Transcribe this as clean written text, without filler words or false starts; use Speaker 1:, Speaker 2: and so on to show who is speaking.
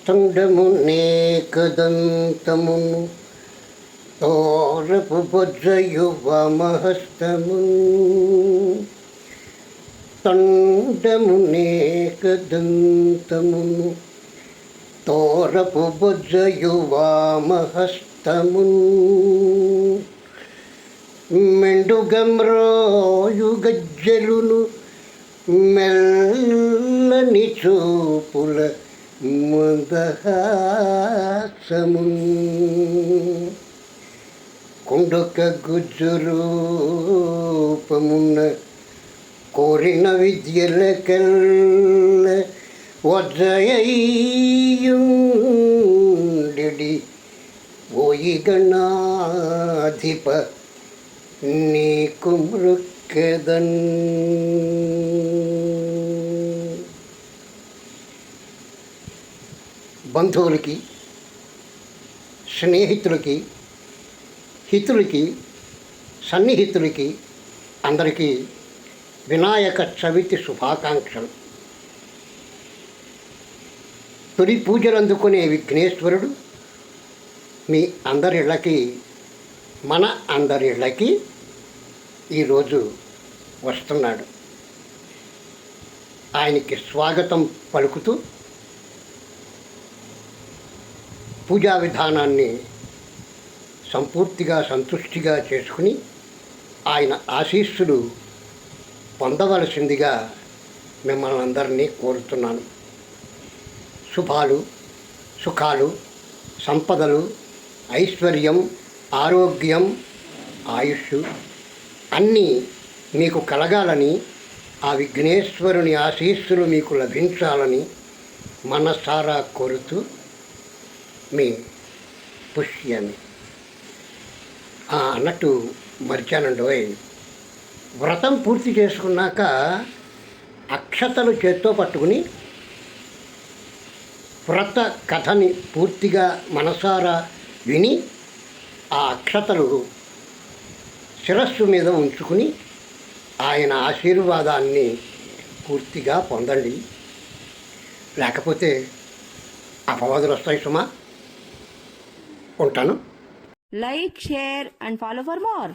Speaker 1: తొండమునే కదంతమును తోరపు బొజ్జయు వామహస్తము తొండమునే కదంతమును తోరపు బొజ్జయు వామహస్తము మెండుగమ్రోయు గజ్జలును మెల్లని చూపుల మందహాసము కుండొక గుజ్జురూపమున కోరిన విద్యలకెల్ల వజ్రయ్యుండి ఓయి గణాధిప నీకు మృక్కెదన్. బంధువులకి, స్నేహితులకి, హితులకి, సన్నిహితులకి అందరికీ వినాయక చవితి శుభాకాంక్షలు. తొలి పూజలు అందుకునే విఘ్నేశ్వరుడు మీ అందరిళ్ళకి, మన అందరిళ్ళకి ఈరోజు వస్తున్నాడు. ఆయనకి స్వాగతం పలుకుతూ పూజా విధానాన్ని సంపూర్తిగా సంతుష్టిగా చేసుకుని ఆయన ఆశీస్సులు పొందవలసిందిగా మిమ్మల్ని అందరినీ కోరుతున్నాను. శుభాలు, సుఖాలు, సంపదలు, ఐశ్వర్యం, ఆరోగ్యం, ఆయుష్ అన్నీ మీకు కలగాలని, ఆ విఘ్నేశ్వరుని ఆశీస్సులు మీకు లభించాలని మనసారా కోరుతూ మీ పుష్యమి. అన్నట్టు మర్చానండోయ్, వ్రతం పూర్తి చేసుకున్నాక అక్షతలు చేత్తో పట్టుకుని వ్రత కథని పూర్తిగా మనసారా విని ఆ అక్షతలు శిరస్సు మీద ఉంచుకుని ఆయన ఆశీర్వాదాన్ని పూర్తిగా పొందండి. లేకపోతే అపవాదులు వస్తాయి సుమా. ఉంటాను.
Speaker 2: Like, share and follow for more.